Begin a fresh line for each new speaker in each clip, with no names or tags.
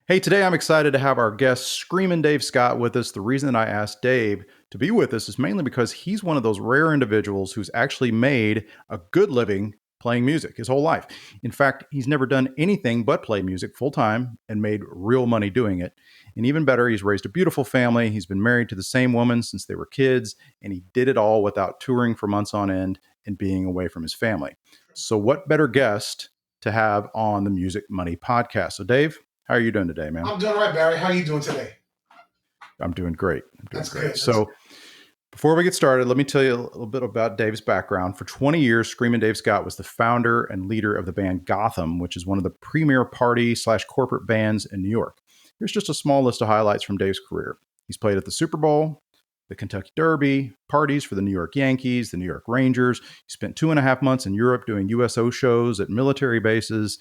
Hey, today I'm excited to have our guest, Screamin Dave Scott, with us. The reason I asked Dave to be with us is mainly because he's one of those rare individuals who's actually made a good living playing music his whole life. In fact, he's never done anything but play music full time and made real money doing it. And even better, he's raised a beautiful family. He's been married to the same woman since they were kids, and he did it all without touring for months on end and being away from his family. So, what better guest to have on the Music Money podcast? So, Dave, how are you doing today, man?
I'm doing all right, Barry. How are you doing today?
I'm doing great.
That's
Great.
good.
So, before we get started, let me tell you a little bit about Dave's background. For 20 years, Screamin Dave Scott was the founder and leader of the band Gotham, which is one of the premier party/corporate bands in New York. Here's just a small list of highlights from Dave's career. He's played at the Super Bowl, the Kentucky Derby, parties for the New York Yankees, the New York Rangers. He spent 2.5 months in Europe doing USO shows at military bases.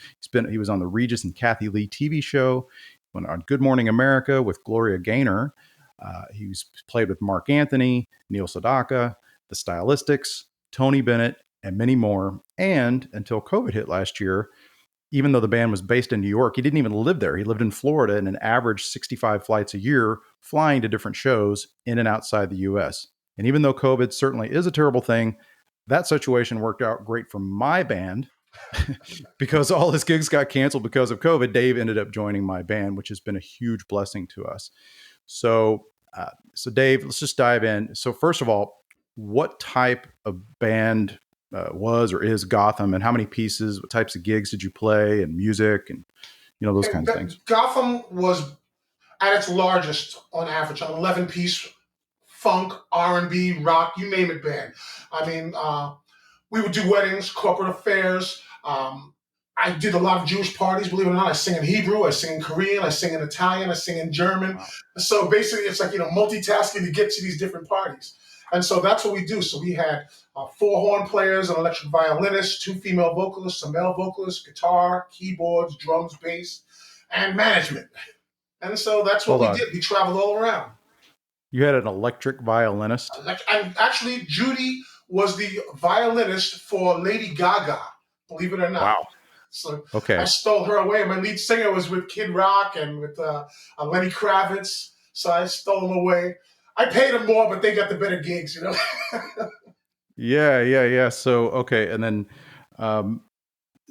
He was on the Regis and Kathy Lee TV show, went on Good Morning America with Gloria Gaynor. He's played with Mark Anthony, Neil Sedaka, the Stylistics, Tony Bennett, and many more. And until COVID hit last year, even though the band was based in New York, he didn't even live there. He lived in Florida and an average 65 flights a year, flying to different shows in and outside the US. And even though COVID certainly is a terrible thing, that situation worked out great for my band because all his gigs got canceled because of COVID. Dave ended up joining my band, which has been a huge blessing to us. So Dave, let's just dive in. So first of all, what type of band was or is Gotham, and how many pieces, what types of gigs did you play, and music, and those kinds of things?
Gotham was at its largest on average, an 11-piece funk, R&B, rock, you name it band. I mean, we would do weddings, corporate affairs. I did a lot of Jewish parties, believe it or not. I sing in Hebrew, I sing in Korean, I sing in Italian, I sing in German.
Wow.
So basically, it's like, multitasking to get to these different parties. And so that's what we do. So we had 4 horn players, an electric violinist, 2 female vocalists, some male vocalists, guitar, keyboards, drums, bass, and management. And so that's what
Hold
we
on.
did. We traveled all around.
You had an electric violinist?
And actually, Judy was the violinist for Lady Gaga, believe it or not.
Wow.
So
Okay.
I stole her away. My lead singer was with Kid Rock and with Lenny Kravitz. So I stole them away. I paid them more, but they got the better gigs,
Yeah. So okay, and then,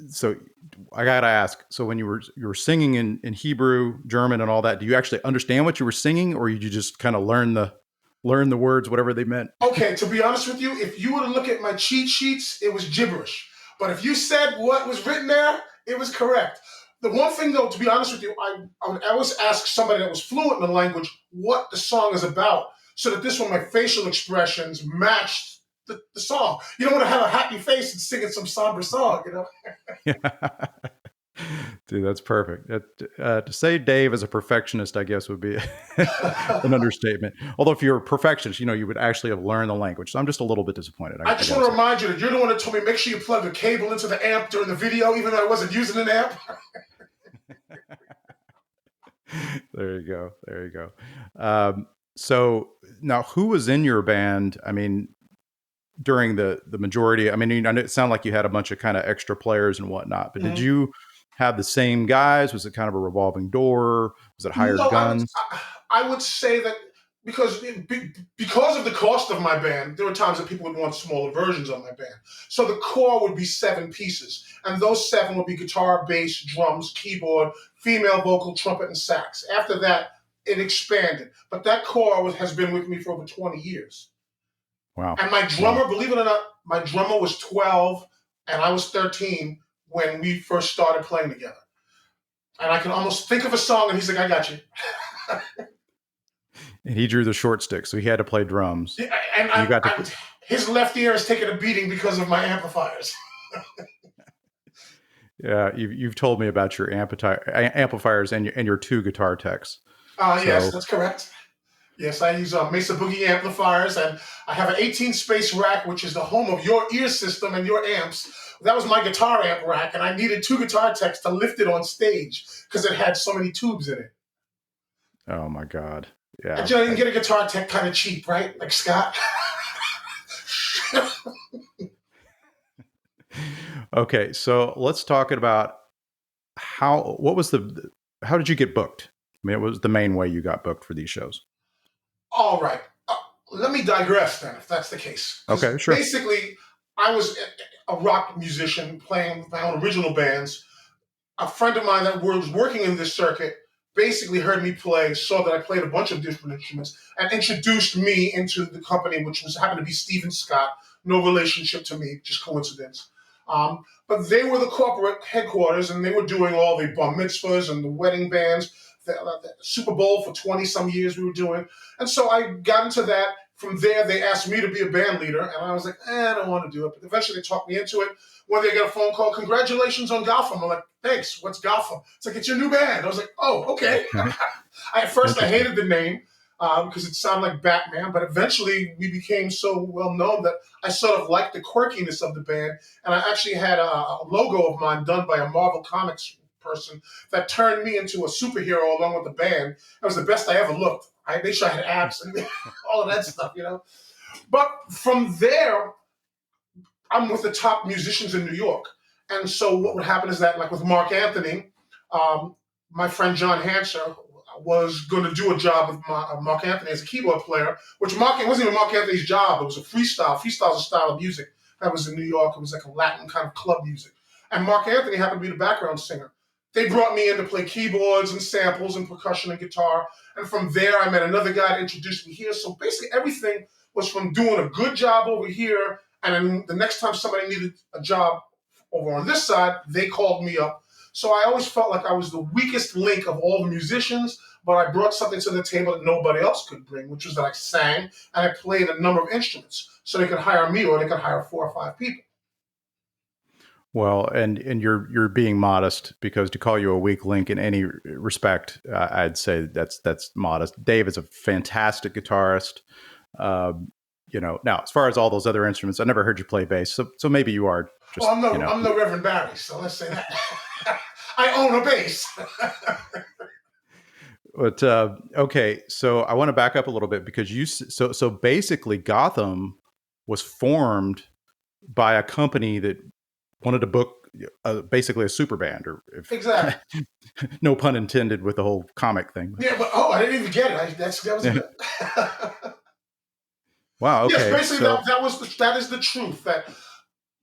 so I gotta ask. So when you were singing in Hebrew, German, and all that, do you actually understand what you were singing, or you just kind of learn the words, whatever they meant?
Okay, to be honest with you, if you were to look at my cheat sheets, it was gibberish. But if you said what was written there, it was correct. The one thing, though, to be honest with you, I would always ask somebody that was fluent in the language what the song is about, so that this way my facial expressions matched the song. You don't want to have a happy face and singing some somber song,
Dude, that's perfect. To say Dave is a perfectionist, I guess, would be an understatement. Although if you're a perfectionist, you would actually have learned the language. So I'm just a little bit disappointed.
I just want to remind you that you're the one that told me make sure you plug a cable into the amp during the video, even though I wasn't using an amp.
There you go. So now, who was in your band? I mean, during the majority. I mean, I know it sounded like you had a bunch of kind of extra players and whatnot, but did you have the same guys? Was it kind of a revolving door? Was it hired guns?
I would say that because of the cost of my band, there were times that people would want smaller versions of my band. So the core would be 7 pieces, and those 7 would be guitar, bass, drums, keyboard, female vocal, trumpet, and sax. After that, it expanded, but that core has been with me for over 20 years.
Wow.
And my drummer, believe it or not, my drummer was 12 and I was 13 when we first started playing together. And I can almost think of a song and he's like, I got you.
And he drew the short stick, so he had to play drums.
Yeah, and his left ear is taking a beating because of my amplifiers.
Yeah, you've told me about your amplifiers and your 2 guitar techs.
Yes, that's correct. Yes, I use Mesa Boogie amplifiers, and I have an 18-space rack, which is the home of your ear system and your amps. That was my guitar amp rack, and I needed 2 guitar techs to lift it on stage because it had so many tubes in it.
Oh, my God. Yeah.
And you can get a guitar tech kind of cheap, right? Like Scott.
Okay, so let's talk about what was the how did you get booked? I mean, it was the main way you got booked for these shows.
All right. Let me digress then, if that's the case. Because
Okay, sure.
basically, I was a rock musician playing my own original bands. A friend of mine that was working in this circuit basically heard me play, saw that I played a bunch of different instruments, and introduced me into the company, which was happened to be Steven Scott. No relationship to me, just coincidence. But they were the corporate headquarters, and they were doing all the bar mitzvahs and the wedding bands. The Super Bowl for 20 some years we were doing. And so I got into that. From there, they asked me to be a band leader, and I was like, I don't want to do it. But eventually, they talked me into it. One day, I got a phone call, congratulations on Gotham. I'm like, thanks, what's Gotham? It's like, it's your new band. I was like, oh, okay. At first, I hated the name because it sounded like Batman, but eventually, we became so well known that I sort of liked the quirkiness of the band, and I actually had a logo of mine done by a Marvel Comics person that turned me into a superhero along with the band. That was the best I ever looked. I made sure I had abs and all of that stuff, you know. But from there, I'm with the top musicians in New York. And so what would happen is that, like with Mark Anthony, my friend John Hanser was going to do a job with Mark Anthony as a keyboard player, which it wasn't even Mark Anthony's job. It was a freestyle. Freestyle is a style of music that was in New York. It was like a Latin kind of club music. And Mark Anthony happened to be the background singer. They brought me in to play keyboards and samples and percussion and guitar. And from there, I met another guy that introduced me here. So basically, everything was from doing a good job over here. And then the next time somebody needed a job over on this side, they called me up. So I always felt like I was the weakest link of all the musicians, but I brought something to the table that nobody else could bring, which was that I sang and I played a number of instruments. So they could hire me or they could hire 4 or 5 people.
Well, and you're being modest, because to call you a weak link in any respect, I'd say that's modest. Dave is a fantastic guitarist. Now as far as all those other instruments, I never heard you play bass, so maybe you are just.
Well, I'm no Reverend Barry, so let's say that. I own a bass.
But okay, so I want to back up a little bit, because so basically Gotham was formed by a company that wanted to book basically a super band, or if,
Exactly.
no pun intended with the whole comic thing.
Yeah, but I didn't even get it. That was good.
Wow. Okay.
Yes, basically that is the truth. That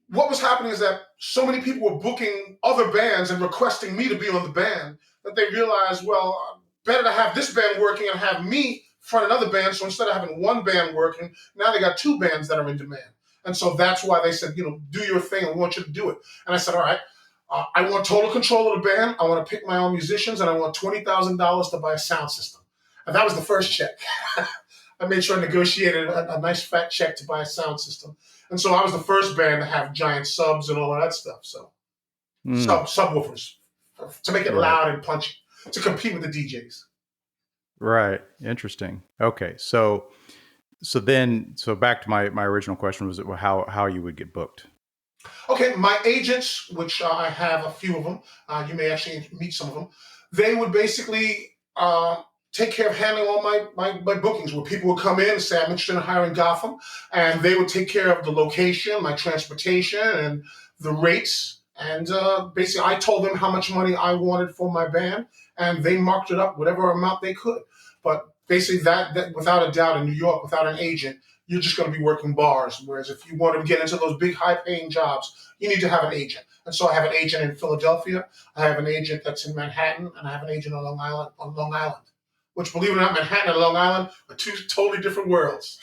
what was happening is that so many people were booking other bands and requesting me to be on the band that they realized, well, better to have this band working and have me front another band. So instead of having one band working, now they got 2 bands that are in demand. And so that's why they said, do your thing, and we want you to do it. And I said, all right, I want total control of the band. I want to pick my own musicians, and I want $20,000 to buy a sound system. And that was the first check. I made sure I negotiated a nice fat check to buy a sound system. And so I was the first band to have giant subs and all of that stuff. So subwoofers to make it loud and punchy to compete with the DJs.
Right. Interesting. Okay. So back to my original question, was how you would get booked.
Okay, my agents, which I have a few of them, you may actually meet some of them. They would basically take care of handling all my bookings, where people would come in and say, I'm interested in hiring Gotham, and they would take care of the location, my transportation, and the rates. And basically, I told them how much money I wanted for my band, and they marked it up whatever amount they could. But basically, that without a doubt, in New York, without an agent, you're just going to be working bars. Whereas if you want to get into those big, high-paying jobs, you need to have an agent. And so I have an agent in Philadelphia, I have an agent that's in Manhattan, and I have an agent on Long Island. Which, believe it or not, Manhattan and Long Island are 2 totally different worlds.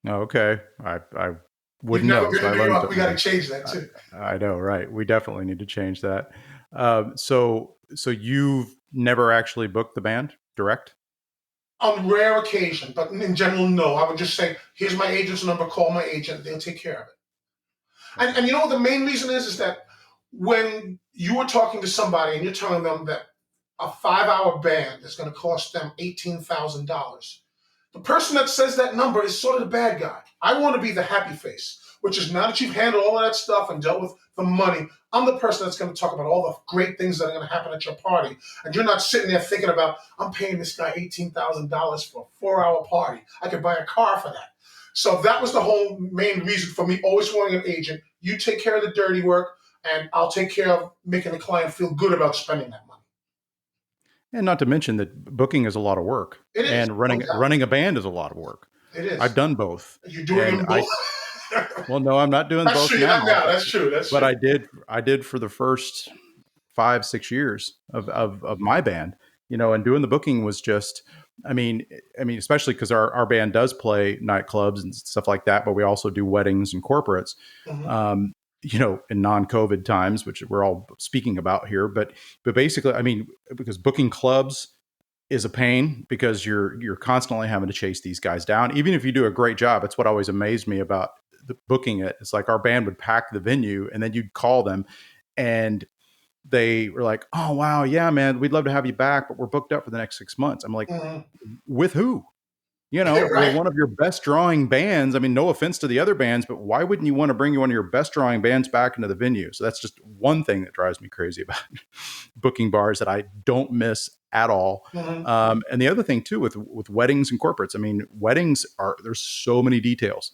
Okay, I wouldn't
You've never
know.
been
So
to New York. We got to change that too.
I know, right? We definitely need to change that. So you've never actually booked the band direct?
On rare occasion, but in general, no. I would just say, here's my agent's number, call my agent, they'll take care of it. And you know what the main reason is that when you are talking to somebody and you're telling them that a 5-hour band is going to cost them $18,000, the person that says that number is sort of the bad guy. I want to be the happy face, which is now that you've handled all of that stuff and dealt with the money, I'm the person that's going to talk about all the great things that are going to happen at your party. And you're not sitting there thinking about, I'm paying this guy $18,000 for a 4-hour party. I could buy a car for that. So that was the whole main reason for me always wanting an agent. You take care of the dirty work, and I'll take care of making the client feel good about spending that money.
And not to mention that booking is a lot of work,
It is,
and
no doubt.
running a band is a lot of work.
It
I've
is.
done both,
You're doing
and
them both.
well, no, I'm not doing
That's
both
true. You're not
now,
now. That's true. That's
but
true.
I did for the first 5 6 years of my band, and doing the booking was just, especially because our band does play nightclubs and stuff like that, but we also do weddings and corporates,
Hmm.
um, in non-COVID times, which we're all speaking about here. But basically, because booking clubs is a pain because you're constantly having to chase these guys down. Even if you do a great job, it's what always amazed me about the booking it. It's like our band would pack the venue and then you'd call them and they were like, "Oh wow, yeah, man, we'd love to have you back, but we're booked up for the next 6 months." I'm like,
Hmm.
"With who?" We're
Right.
one of your best drawing bands. I mean, no offense to the other bands, but why wouldn't you want to bring one of your best drawing bands back into the venue? So that's just one thing that drives me crazy about booking bars that I don't miss at all.
Hmm.
And the other thing too with weddings and corporates, weddings are there's so many details.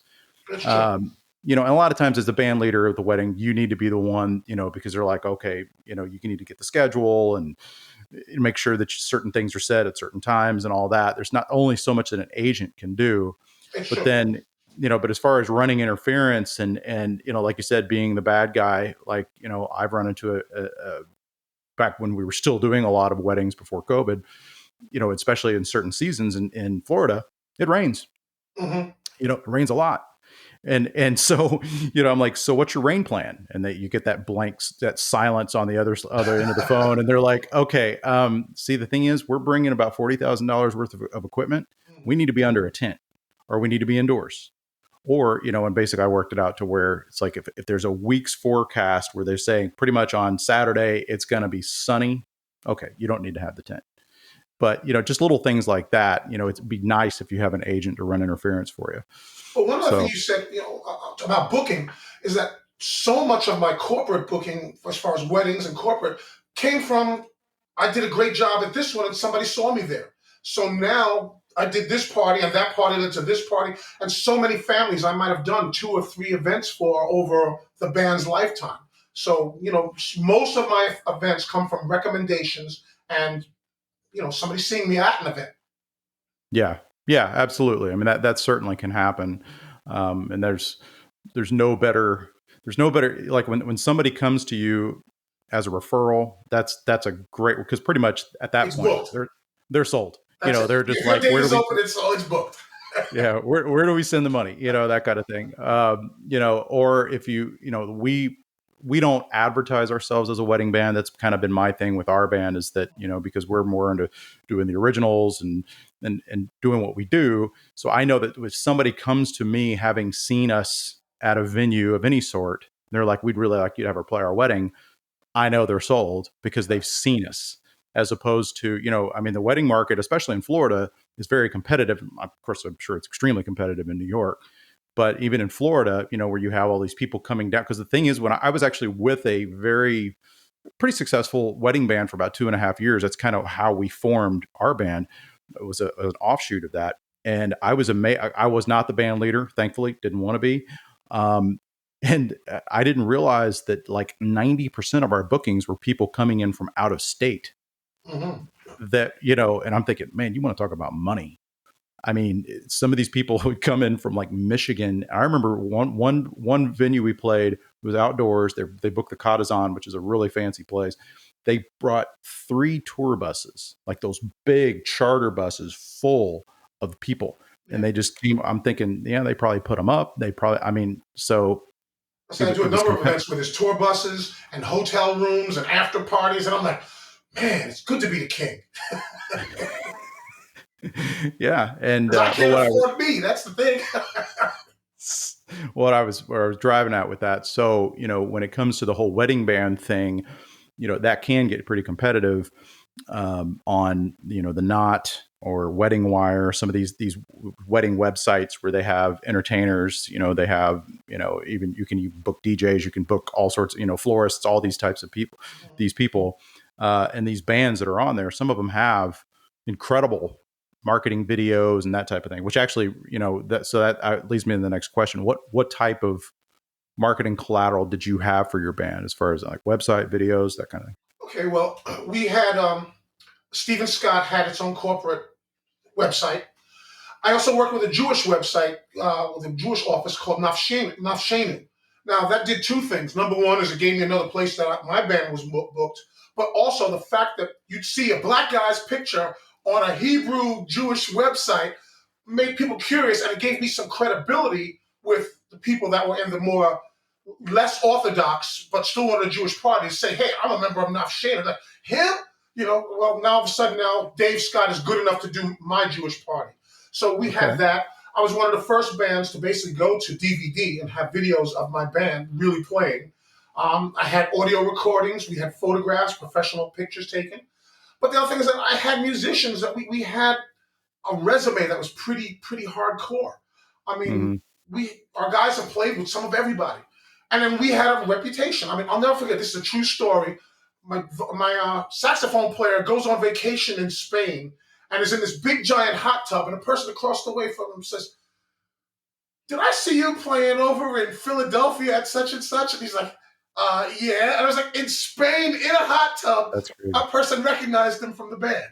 That's true.
And a lot of times as the band leader of the wedding, you need to be the one, because they're like, okay, you need to get the schedule and make sure that certain things are said at certain times and all that. There's not only so much that an agent can do,
It's
but
true.
then, but as far as running interference and, like you said, being the bad guy, like, I've run into back when we were still doing a lot of weddings before COVID, especially in certain seasons in Florida, it rains,
Hmm.
it rains a lot. And so, I'm like, so what's your rain plan? And that you get that that silence on the other end of the phone. And they're like, okay, see, the thing is, we're bringing about $40,000 worth of equipment. We need to be under a tent or we need to be indoors. Or, and basically I worked it out to where it's like, if there's a week's forecast where they're saying pretty much on Saturday, it's going to be sunny. Okay. You don't need to have the tent, but, just little things like that, it'd be nice if you have an agent to run interference for you.
But one other thing
So
you said, about booking is that so much of my corporate booking, as far as weddings and corporate, came from I did a great job at this one and somebody saw me there. So now I did this party and that party led to this party, and so many families I might have done 2 or 3 events for over the band's lifetime. So most of my events come from recommendations and somebody seeing me at an event.
yeah, yeah, absolutely. I mean, that certainly can happen. And there's no better, like when somebody comes to you as a referral, that's a great, because pretty much at that
It's
point
booked.
they're sold.
That's it.
They're just
If your
like,
date
where do
is
we,
open, it's booked.
yeah, where do we send the money? That kind of thing. Or if we don't advertise ourselves as a wedding band. That's kind of been my thing with our band, is that, because we're more into doing the originals and doing what we do. So I know that if somebody comes to me having seen us at a venue of any sort, they're like, we'd really like you to have her play our wedding. I know they're sold because they've seen us, as opposed to, the wedding market, especially in Florida, is very competitive. Of course, I'm sure it's extremely competitive in New York, but even in Florida, where you have all these people coming down. Because the thing is, when I was actually with a pretty successful wedding band for about 2.5 years, that's kind of how we formed our band. It was an offshoot of that. And I was amazed. I was not the band leader, thankfully, didn't want to be. Um, and I didn't realize that like 90% of our bookings were people coming in from out of state.
Hmm.
That, and I'm thinking, man, you want to talk about money? I mean, some of these people would come in from like Michigan. I remember one venue we played was outdoors. They booked the Cottazon, which is a really fancy place. They brought 3 tour buses, like those big charter buses full of people.
Yeah.
And they just came. I'm thinking, yeah, they probably put them up. They probably, so
So I do a
it was
number of
competitive.
events where there's tour buses and hotel rooms and after parties, and I'm like, man, it's good to be the king
Yeah. And,
because I
but
can't afford me. That's the thing.
where I was driving at with that. So, when it comes to the whole wedding band thing, that can get pretty competitive, on, the Knot or Wedding Wire, some of these wedding websites where they have entertainers, they have, even you can book DJs, you can book all sorts, florists, all these types of people, these people, and these bands that are on there. Some of them have incredible marketing videos and that type of thing, which actually, that leads me to the next question. What type of marketing collateral did you have for your band, as far as like website videos, that kind of thing?
Okay, well, we had Stephen Scott had its own corporate website. I also worked with a Jewish website, with a Jewish office called Nafshanim. Now, that did two things. Number one is it gave me another place that my band was booked, but also the fact that you'd see a black guy's picture on a Hebrew Jewish website made people curious, and it gave me some credibility with the people that were in the more less orthodox, but still on the Jewish party. Say, hey, I'm a member of Nafshanim. Like, him? Well, now all of a sudden now Dave Scott is good enough to do my Jewish party. So we had that. I was one of the first bands to basically go to DVD and have videos of my band really playing. I had audio recordings. We had photographs, professional pictures taken. But the other thing is that I had musicians that we had a resume that was pretty hardcore. I mean, our guys have played with some of everybody. And then we had a reputation. I mean, I'll never forget, this is a true story. My saxophone player goes on vacation in Spain and is in this big giant hot tub, and a person across the way from him says, "Did I see you playing over in Philadelphia at such and such?" And he's like, yeah. And I was like, in Spain, in a hot tub,
That's crazy.
a person recognized him from the band,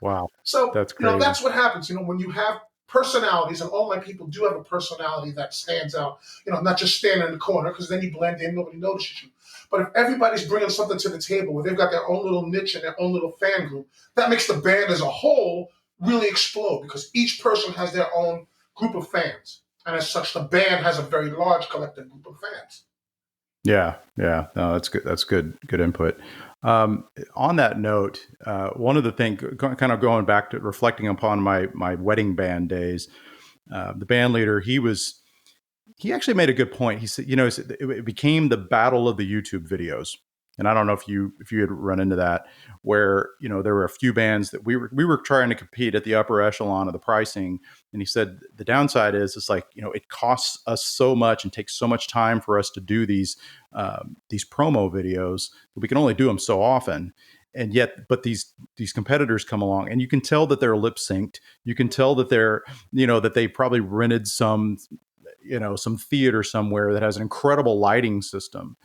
Wow.
So,
that's crazy.
That's what happens, when you have personalities, and all my people do have a personality that stands out, not just standing in the corner, because then you blend in, nobody notices you. But if everybody's bringing something to the table where they've got their own little niche and their own little fan group, that makes the band as a whole really explode, because each person has their own group of fans. And as such, the band has a very large collective group of fans.
Yeah. No, that's good. That's good input. On that note, one of the things, kind of going back to reflecting upon my wedding band days, the band leader, he actually made a good point. He said, it became the battle of the YouTube videos. And I don't know if you had run into that, where, there were a few bands that we were trying to compete at the upper echelon of the pricing. And he said, the downside is it's like, it costs us so much and takes so much time for us to do these promo videos that we can only do them so often. And yet, but these competitors come along, and you can tell that they're lip synced. You can tell that they're, that they probably rented some theater somewhere that has an incredible lighting system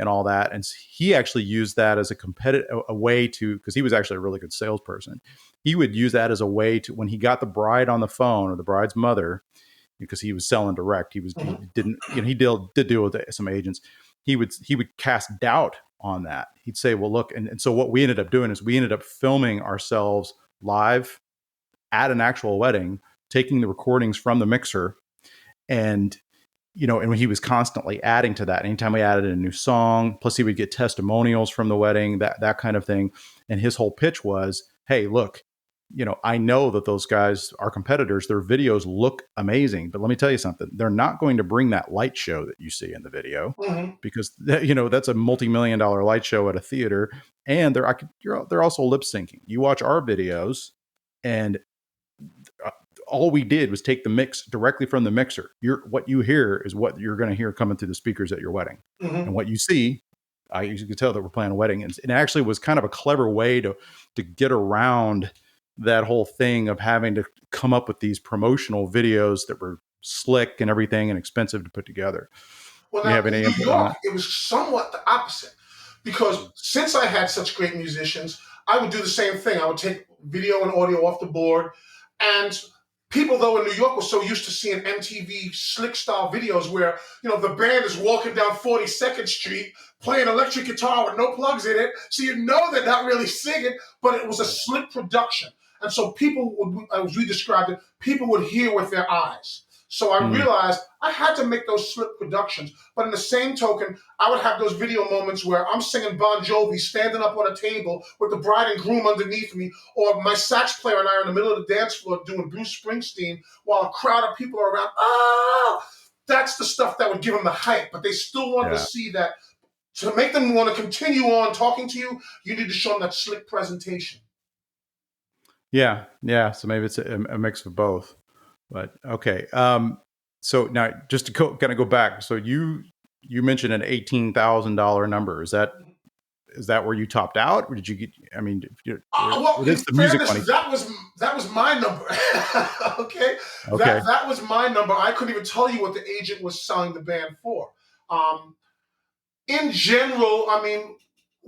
and all that. And he actually used that as a way to, because he was actually a really good salesperson. He would use that as a way to, when he got the bride on the phone, or the bride's mother, because he was selling direct, he did deal with some agents. He would cast doubt on that. He'd say, well, look, and so what we ended up doing is we ended up filming ourselves live at an actual wedding, taking the recordings from the mixer. And, and he was constantly adding to that. Anytime we added a new song, plus he would get testimonials from the wedding, that kind of thing. And his whole pitch was, hey, look, I know that those guys are competitors. Their videos look amazing, but let me tell you something. They're not going to bring that light show that you see in the video, because, that's a multi-million-dollar light show at a theater. And they're also lip syncing. You watch our videos, and all we did was take the mix directly from the mixer. What you hear is what you're going to hear coming through the speakers at your wedding. And what you see, you can tell that we're playing a wedding. And it actually was kind of a clever way to get around that whole thing of having to come up with these promotional videos that were slick and everything and expensive to put together.
Well, now, in New York, it was somewhat the opposite, because since I had such great musicians, I would do the same thing. I would take video and audio off the board, and people, though, in New York were so used to seeing MTV slick style videos where, the band is walking down 42nd Street playing electric guitar with no plugs in it. So they're not really singing, but it was a slick production. And so people would, as we described it, people would hear with their eyes. So I realized I had to make those slick productions. But in the same token, I would have those video moments where I'm singing Bon Jovi, standing up on a table with the bride and groom underneath me, or my sax player and I are in the middle of the dance floor doing Bruce Springsteen while a crowd of people are around. Oh, that's the stuff that would give them the hype. But they still wanted to see that. To make them want to continue on talking to you, you need to show them that slick presentation.
Yeah. So maybe it's a mix of both. But okay. So now, just to kind of go back, so you mentioned an $18,000 number. Is that where you topped out, or did you get? I mean,
well, in fairness, that was my number. Okay. That was my number. I couldn't even tell you what the agent was selling the band for. In general, I mean,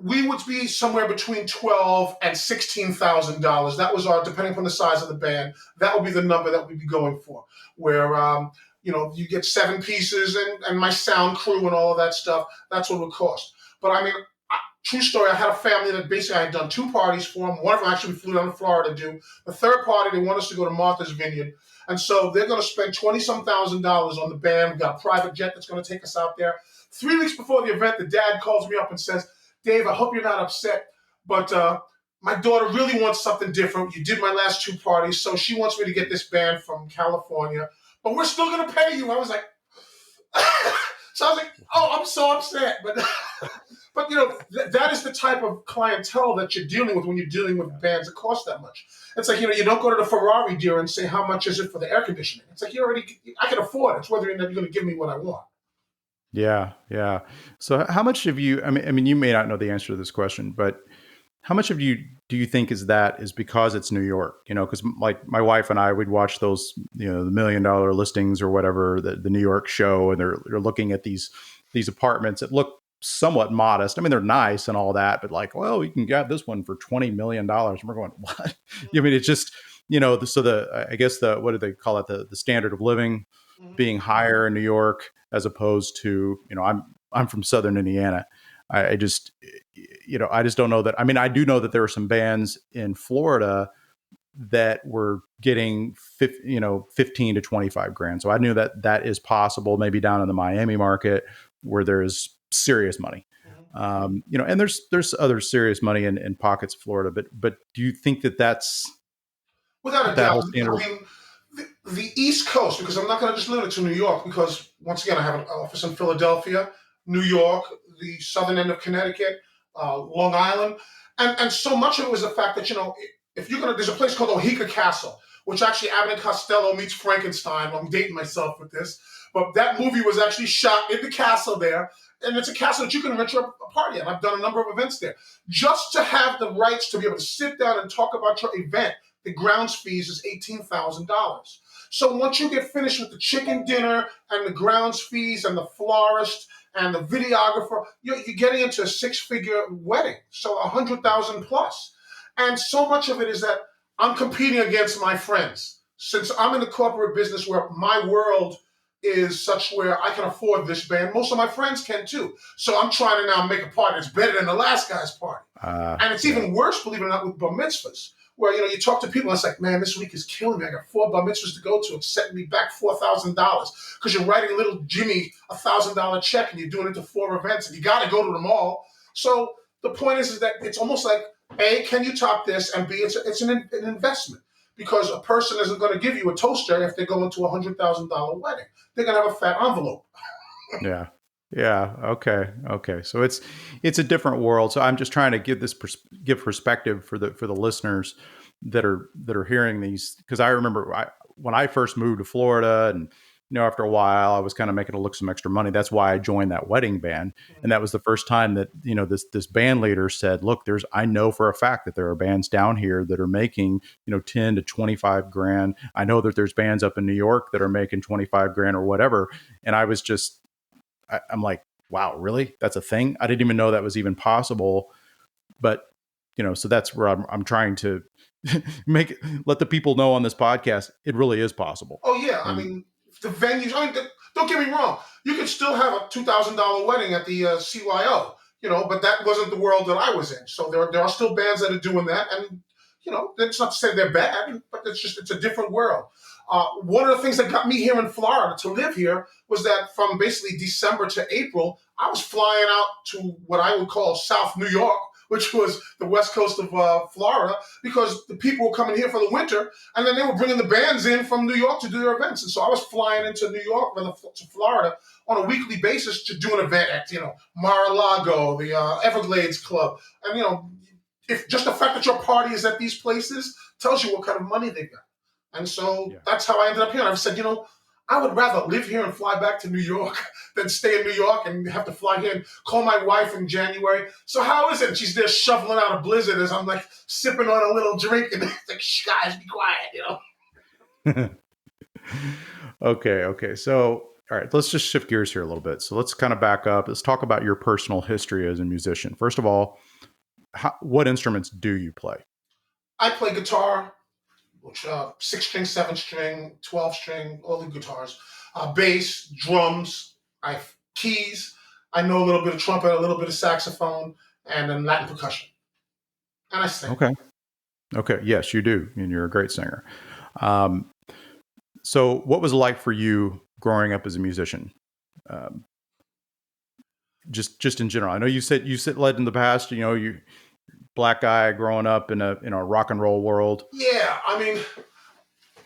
we would be somewhere between $12,000 and $16,000. That was our, depending upon the size of the band, that would be the number that we'd be going for. Where you get 7 pieces and my sound crew and all of that stuff. That's what it would cost. But I mean, true story. I had a family that basically I had done 2 parties for them. One of them actually we flew down to Florida to do. The third party, they want us to go to Martha's Vineyard. And so they're going to spend $20-some thousand on the band. We've got a private jet that's going to take us out there. 3 weeks before the event, the dad calls me up and says, Dave, I hope you're not upset, but my daughter really wants something different. You did my last 2 parties, so she wants me to get this band from California, but we're still going to pay you. I was like, so I was like, oh, I'm so upset. But that is the type of clientele that you're dealing with when you're dealing with bands that cost that much. It's like, you don't go to the Ferrari dealer and say, how much is it for the air conditioning? It's like, I can afford it. It's whether or not you're going to give me what I want.
Yeah, yeah. So how much of you, I mean, you may not know the answer to this question, but how much of you do you think is because it's New York? Because like my wife and I, we'd watch those, the $1 million listings or whatever, the New York show, and they're looking at these apartments that look somewhat modest. I mean, they're nice and all that, but like, well, you can get this one for $20 million. And we're going, what? I mean, it's just, I guess what do they call it? The standard of living being higher in New York as opposed to, I'm from Southern Indiana. I just don't know that. I mean, I do know that there are some bands in Florida that were getting 15 to 25 grand. So I knew that is possible, maybe down in the Miami market where there's serious money. And there's other serious money in pockets of Florida, but do you think that's
without a doubt? I mean, the East Coast, because I'm not going to just limit it to New York, because once again, I have an office in Philadelphia, New York, the southern end of Connecticut, Long Island, and so much of it was the fact that if you're there's a place called Oheka Castle, which actually Abbott and Costello meets Frankenstein. I'm dating myself with this, but that movie was actually shot in the castle there, and it's a castle that you can rent your party at. I've done a number of events there. Just to have the rights to be able to sit down and talk about your event, the grounds fees is $18,000. So once you get finished with the chicken dinner and the grounds fees and the florist and the videographer, you're getting into a 6-figure wedding, so $100,000 plus. And so much of it is that I'm competing against my friends. Since I'm in the corporate business where my world is such where I can afford this band, most of my friends can too. So I'm trying to now make a party that's better than the last guy's party. And it's even worse, believe it or not, with bar mitzvahs, where you talk to people and it's like, man, this week is killing me. I got 4 bar mitzvahs to go to. It's setting me back $4,000 because you're writing little Jimmy $1,000 check and you're doing it to 4 events and you got to go to them all. So the point is that it's almost like, A, can you top this? And B, it's an investment, because a person isn't going to give you a toaster if they're going to a $100,000 wedding. They're going to have a fat envelope.
Yeah. Yeah. Okay. So it's a different world. So I'm just trying to give perspective for the listeners that are hearing these, because I remember when I first moved to Florida, and after a while I was kind of making to look some extra money. That's why I joined that wedding band, and that was the first time that this band leader said, "Look, I know for a fact that there are bands down here that are making 10 to 25 grand. I know that there's bands up in New York that are making 25 grand or whatever." And I was just I'm like, wow, really? That's a thing? I didn't even know that was even possible. But, so that's where I'm trying to let the people know on this podcast, it really is possible.
Oh, yeah. I mean, the venues, don't get me wrong. You could still have a $2,000 wedding at the CYO, but that wasn't the world that I was in. So there are still bands that are doing that. And, that's not to say they're bad, but it's a different world. One of the things that got me here in Florida to live here was that from basically December to April, I was flying out to what I would call South New York, which was the west coast of Florida, because the people were coming here for the winter, and then they were bringing the bands in from New York to do their events. And so I was flying into New York, to Florida on a weekly basis to do an event at, Mar-a-Lago, the Everglades Club. And, if just the fact that your party is at these places tells you what kind of money they've got. And so that's how I ended up here. And I've said, I would rather live here and fly back to New York than stay in New York and have to fly here and call my wife in January. So how is it? She's there shoveling out a blizzard as I'm like sipping on a little drink and it's like, shh, guys, be quiet,
Okay. So, all right, let's just shift gears here a little bit. So let's kind of back up. Let's talk about your personal history as a musician. First of all, what instruments do you play?
I play guitar, which 6 string, 7 string, 12 string, all the guitars. Bass, drums, keys. I know a little bit of trumpet, a little bit of saxophone, and then Latin percussion. And I sing.
Okay. Okay. Yes, you do, and you're a great singer. Um, so, what was it like for you growing up as a musician? Um, just in general. I know you said led in the past. You know, you black guy growing up in a rock and roll world.
Yeah, I mean,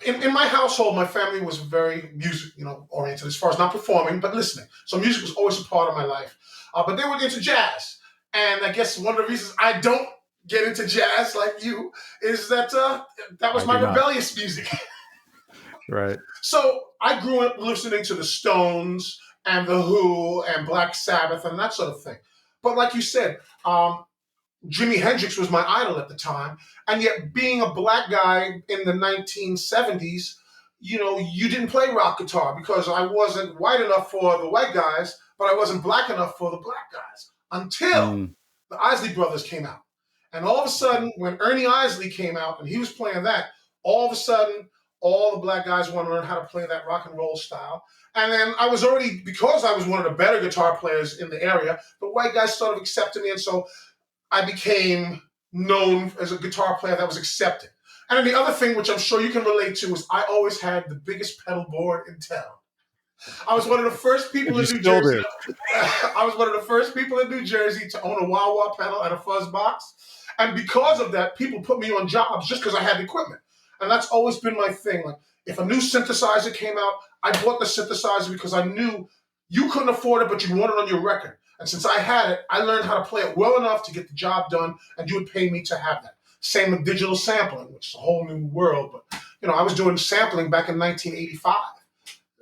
in my household, my family was very music, oriented as far as not performing, but listening. So music was always a part of my life. But they were into jazz, and I guess one of the reasons I don't get into jazz like you is that that was
I
my
do not.
rebellious music.
Right.
So I grew up listening to the Stones and the Who and Black Sabbath and that sort of thing. But like you said, Jimi Hendrix was my idol at the time. And yet, being a black guy in the 1970s, you didn't play rock guitar because I wasn't white enough for the white guys, but I wasn't black enough for the black guys until
Mm.
the Isley Brothers came out. And all of a sudden, when Ernie Isley came out and he was playing that, all of a sudden, all the black guys want to learn how to play that rock and roll style. And then I was already, because I was one of the better guitar players in the area, the white guys sort of accepted me. And so I became known as a guitar player that was accepted. And then the other thing, which I'm sure you can relate to, is I always had the biggest pedal board in town. I was one of the first
And
people
you
in New
still
Jersey.
do.
I was one of the first people in New Jersey to own a wah-wah pedal and a fuzz box. And because of that, people put me on jobs just because I had the equipment. And that's always been my thing. Like, if a new synthesizer came out, I bought the synthesizer because I knew you couldn't afford it, but you wanted it on your record. And since I had it, I learned how to play it well enough to get the job done, and you would pay me to have that. Same with digital sampling, which is a whole new world. But, I was doing sampling back in 1985.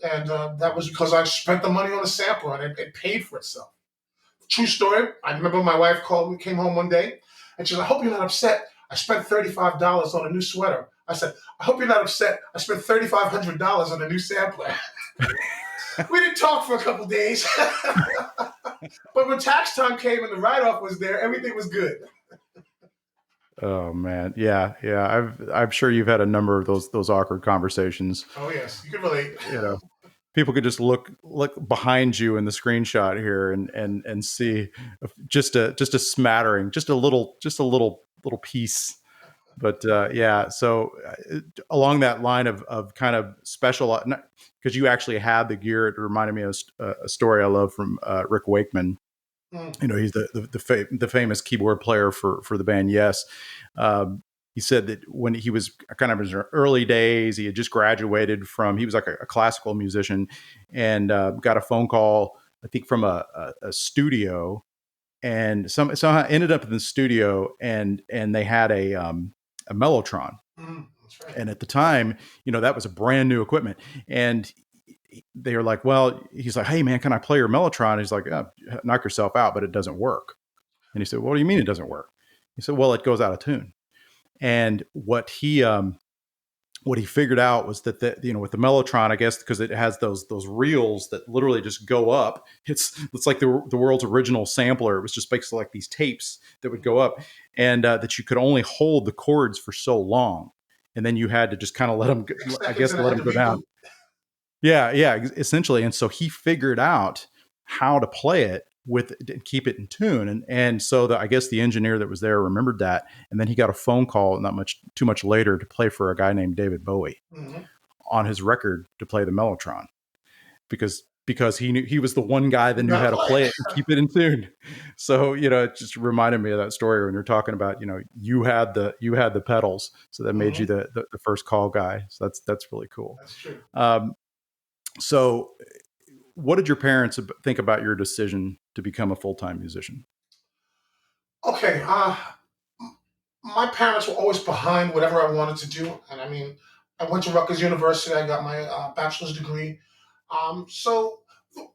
And that was because I spent the money on a sampler, and it paid for itself. True story. I remember my wife came home one day, and she said, "I hope you're not upset. I spent $35 on a new sweater." I said, "I hope you're not upset. I spent $3,500 on a new sampler." We didn't talk for a couple days. But when tax time came and the write-off was there, everything was good.
Oh man, yeah, yeah. I'm sure you've had a number of those awkward conversations.
Oh, yes. You can relate.
You know, people could just look behind you in the screenshot here and see just a smattering, just a little piece. But yeah, so along that line of kind of special, because you actually had the gear, it reminded me of a story I love from Rick Wakeman.
Mm.
He's the famous keyboard player for the band Yes. He said that when he was kind of in his early days, he had just graduated he was like a classical musician, and got a phone call, I think, from a studio, and somehow ended up in the studio, and they had a Mellotron.
That's right.
And at the time, that was a brand new equipment. And they were like, well, he's like, "Hey man, can I play your Mellotron?" And he's like, "Knock yourself out, but it doesn't work." And he said, "What do you mean it doesn't work?" He said, "Well, it goes out of tune." And what he figured out was that with the Mellotron, I guess because it has those reels that literally just go up. It's like the world's original sampler. It was just basically like these tapes that would go up, and that you could only hold the chords for so long, and then you had to just kind of let them, I guess, let them go down. Yeah, essentially. And so he figured out how to play it keep it in tune. And so I guess the engineer that was there remembered that. And then he got a phone call too much later to play for a guy named David Bowie on his record to play the Mellotron because he knew he was the one guy that knew how to play it and keep it in tune. So, it just reminded me of that story when you're talking about, you had the pedals. So that made you the first call guy. So that's really cool.
That's true.
So what did your parents think about your decision to become a full-time musician?
Okay. My parents were always behind whatever I wanted to do. And I mean, I went to Rutgers University. I got my bachelor's degree. So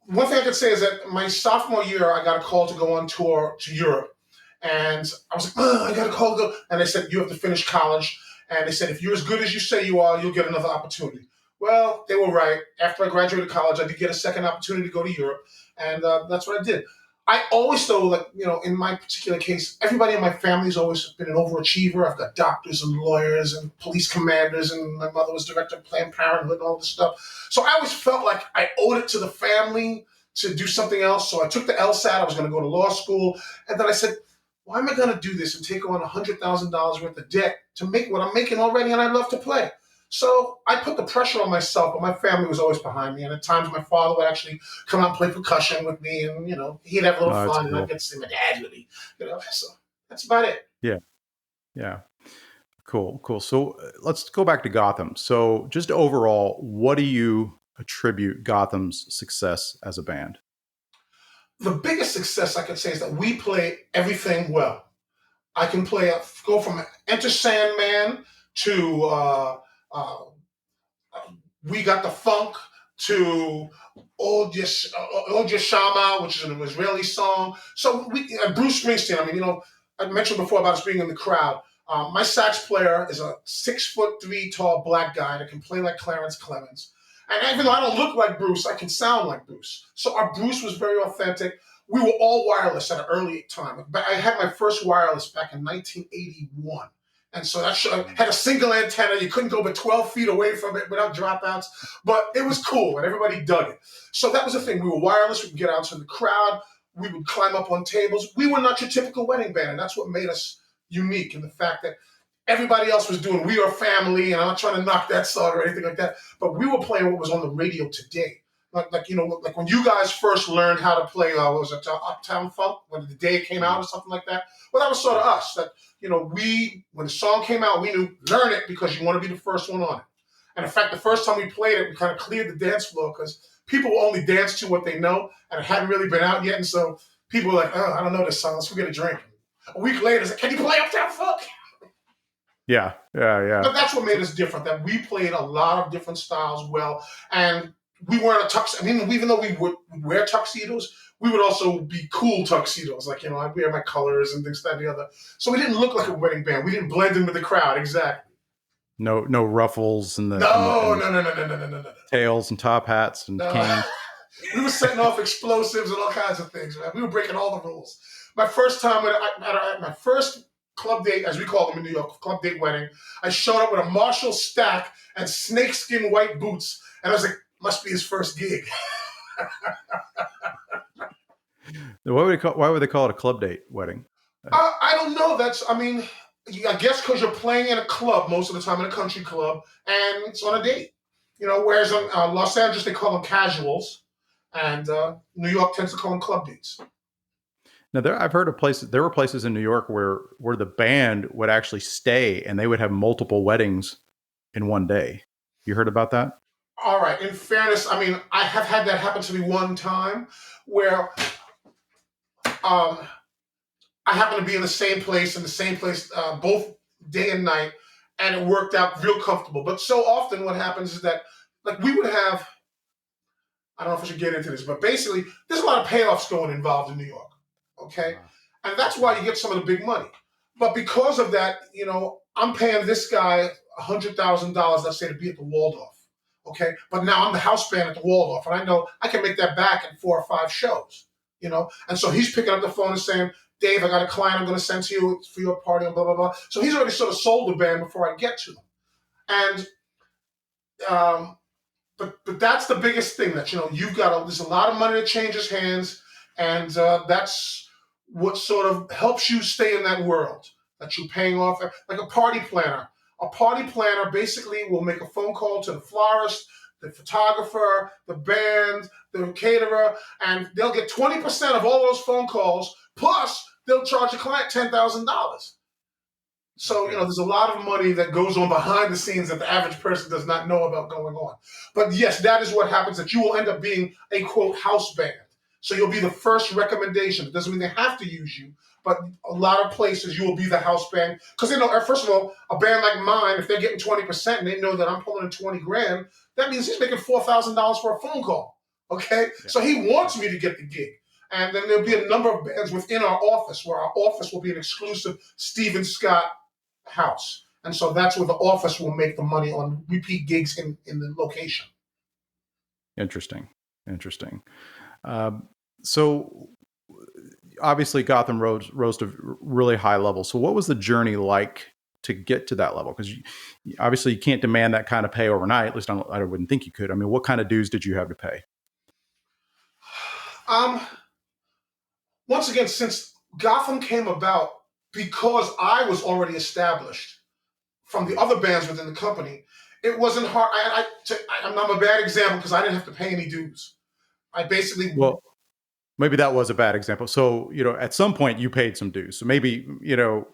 one thing I could say is that my sophomore year, I got a call to go on tour to Europe. And I was like, I got a call to go. And they said, you have to finish college. And they said, if you're as good as you say you are, you'll get another opportunity. Well, they were right. After I graduated college, I did get a second opportunity to go to Europe. And that's what I did. I always, though, like, in my particular case, everybody in my family's always been an overachiever. I've got doctors and lawyers and police commanders, and my mother was director of Planned Parenthood and all this stuff. So I always felt like I owed it to the family to do something else. So I took the LSAT. I was going to go to law school. And then I said, why am I going to do this and take on $100,000 worth of debt to make what I'm making already? And I love to play. So I put the pressure on myself, but my family was always behind me. And at times my father would actually come out and play percussion with me, and he'd have a little
Oh, that's
fun, and I'd
cool.
get to see my dad with me. So that's about it.
Yeah. Yeah. Cool. Cool. So let's go back to Gotham. So just overall, what do you attribute Gotham's success as a band?
The biggest success I could say is that we play everything well. I can go from Enter Sandman to uh, We Got the Funk to Old Shama, which is an Israeli song. So Bruce Springsteen. I mean, I mentioned before about us being in the crowd. My sax player is a 6'3" tall black guy that can play like Clarence Clemens. And even though I don't look like Bruce, I can sound like Bruce. So our Bruce was very authentic. We were all wireless at an early time. I had my first wireless back in 1981. And so that had a single antenna. You couldn't go but 12 feet away from it without dropouts. But it was cool, and everybody dug it. So that was the thing. We were wireless. We could get out to the crowd. We would climb up on tables. We were not your typical wedding band, and that's what made us unique in the fact that everybody else was doing We Are Family, and I'm not trying to knock that song or anything like that, but we were playing what was on the radio today. Like when you guys first learned how to play, what was it, Uptown Funk, when the day came out or something like that? Well, that was sort of us. That when the song came out, we knew, learn it because you want to be the first one on it. And in fact, the first time we played it, we kind of cleared the dance floor because people will only dance to what they know, and it hadn't really been out yet. And so people were like, oh, I don't know this song. Let's go get a drink. A week later, it's like, can you play Uptown Funk?
Yeah. Yeah. Yeah.
But that's what made us different, that we played a lot of different styles well. And we weren't a tux. I mean, even though we would wear tuxedos, we would also be cool tuxedos. Like, I'd wear my colors and things, that, and the other. So we didn't look like a wedding band. We didn't blend in with the crowd. Exactly.
No ruffles and
No.
tails and top hats and canes.
We were setting off explosives and all kinds of things, man. We were breaking all the rules. My first time at my first club date, as we call them in New York, club date wedding, I showed up with a Marshall stack and snakeskin white boots, and I was like, must be his first gig.
Why would they call it a club date wedding?
I don't know. I guess because you're playing in a club most of the time, in a country club, and it's on a date. Whereas in Los Angeles, they call them casuals, and New York tends to call them club dates.
Now, I've heard of places. There were places in New York where the band would actually stay, and they would have multiple weddings in one day. You heard about that?
All right. In fairness, I mean, I have had that happen to me one time where I happened to be in the same place, both day and night, and it worked out real comfortable. But so often what happens is that, like, we would have, I don't know if I should get into this, but basically, there's a lot of payoffs involved in New York, okay? And that's why you get some of the big money. But because of that, I'm paying this guy $100,000, let's say, to be at the Waldorf. Okay, but now I'm the house band at the Waldorf, and I know I can make that back in 4 or 5 shows, And so he's picking up the phone and saying, Dave, I got a client I'm going to send to you for your party, and blah, blah, blah. So he's already sort of sold the band before I get to them. And, but that's the biggest thing, that, there's a lot of money that changes hands, and that's what sort of helps you stay in that world, that you're paying off, like a party planner. A party planner basically will make a phone call to the florist, the photographer, the band, the caterer, and they'll get 20% of all those phone calls, plus they'll charge a client $10,000. So, there's a lot of money that goes on behind the scenes that the average person does not know about going on. But yes, that is what happens, that you will end up being a, quote, house band. So you'll be the first recommendation. It doesn't mean they have to use you, but a lot of places you will be the house band. Because first of all, a band like mine, if they're getting 20% and they know that I'm pulling in 20 grand, that means he's making $4,000 for a phone call. Okay? Yeah. So he wants me to get the gig. And then there'll be a number of bands within our office, where our office will be an exclusive Stephen Scott house. And so that's where the office will make the money on repeat gigs in the location.
Interesting. So obviously Gotham rose to really high level. So what was the journey like to get to that level? Because obviously you can't demand that kind of pay overnight. At least I wouldn't think you could. I mean, what kind of dues did you have to pay?
Um, Once again, since Gotham came about because I was already established from the other bands within the company, it wasn't hard. I'm a bad example because I didn't have to pay any dues. I basically,
Well, maybe that was a bad example. So, at some point you paid some dues. So maybe, you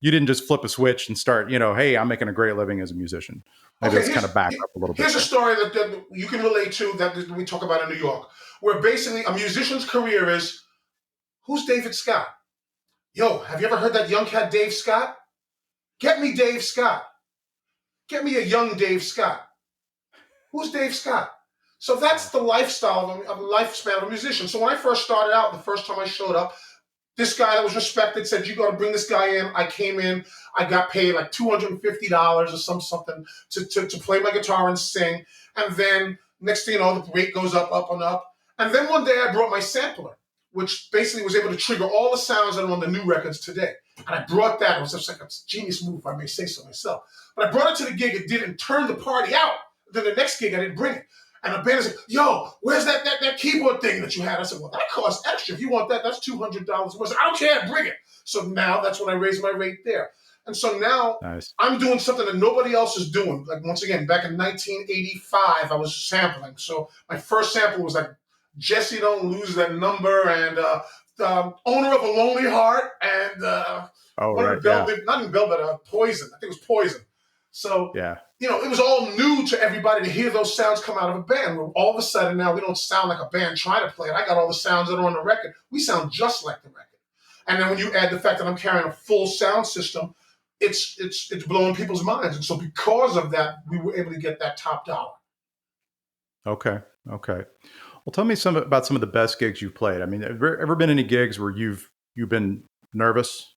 didn't just flip a switch and start, hey, I'm making a great living as a musician. Maybe
okay,
let's kind of back up a little bit
here's a
there.
story that you can relate to that we talk about in New York, where basically a musician's career is, who's David Scott? Yo, have you ever heard that young cat Dave Scott? Get me Dave Scott. Get me a young Dave Scott. Who's Dave Scott? So that's the lifestyle of a lifespan of a musician. So when I first started out, the first time I showed up, this guy that was respected said, "You got to bring this guy in." I came in. I got paid like $250 or something to play my guitar and sing. And then next thing you know, the rate goes up and up. And then one day I brought my sampler, which basically was able to trigger all the sounds that are on the new records today. And I brought that. It was just like a genius move, if I may say so myself. But I brought it to the gig. It didn't turn the party out. Then the next gig, I didn't bring it. And the band is like, "Yo, where's that keyboard thing that you had?" I said, "Well, that costs extra. If you want that, that's $200." I said, "I don't care, bring it." So now that's when I raised my rate there. And so now
Nice.
I'm doing something that nobody else is doing. Like, once again, back in 1985, I was sampling. So my first sample was like "Jesse Don't Lose That Number" and the "Owner of a Lonely Heart" and
Oh,
one
right.
of the
Yeah.
Velvet, not even Velvet, Poison. I think it was Poison. So
Yeah.
it was all new to everybody to hear those sounds come out of a band. Where all of a sudden now we don't sound like a band trying to play it. I got all the sounds that are on the record. We sound just like the record. And then when you add the fact that I'm carrying a full sound system, it's blowing people's minds. And so because of that, we were able to get that top dollar.
Okay. Okay. Well, tell me about some of the best gigs you've played. I mean, have there ever been any gigs where you've been nervous?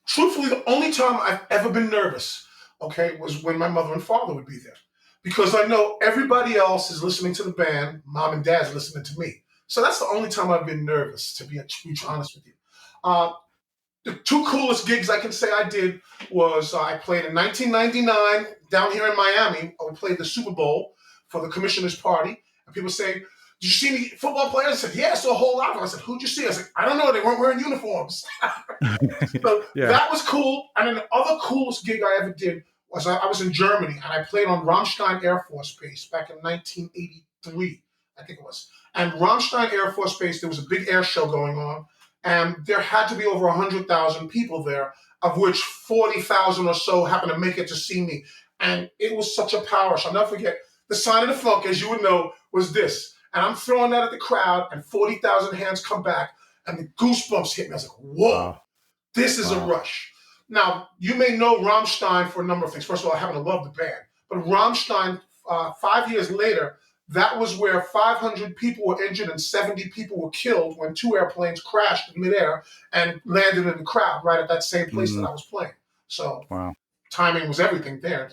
Truthfully, the only time I've ever been nervous, okay, was when my mother and father would be there. Because I know everybody else is listening to the band, mom and dad's listening to me. So that's the only time I've been nervous, to be honest with you. Uh, the two coolest gigs I can say I did was I played in 1999 down here in Miami. I played the Super Bowl for the commissioner's party. And people say, "Did you see any football players?" I said, "Yeah, I saw a whole lot of them." I said, "Who'd you see?" I said, "I don't know. They weren't wearing uniforms." So
Yeah.
that was cool. And then the other coolest gig I ever did was I was in Germany and I played on Ramstein Air Force Base back in 1983, I think it was. And Ramstein Air Force Base, there was a big air show going on, and there had to be over 100,000 people there, of which 40,000 or so happened to make it to see me. And it was such a power show. I'll never forget, the sign of the funk, as you would know, was this. And I'm throwing that at the crowd, and 40,000 hands come back, and the goosebumps hit me. I was like, whoa.
Wow.
This is a
Wow.
rush. Now, you may know Rammstein for a number of things. First of all, I happen to love the band. But Rammstein, 5 years later, that was where 500 people were injured and 70 people were killed when two airplanes crashed in midair and landed in the crowd right at that same place that I was playing. So
Wow.
timing was everything there.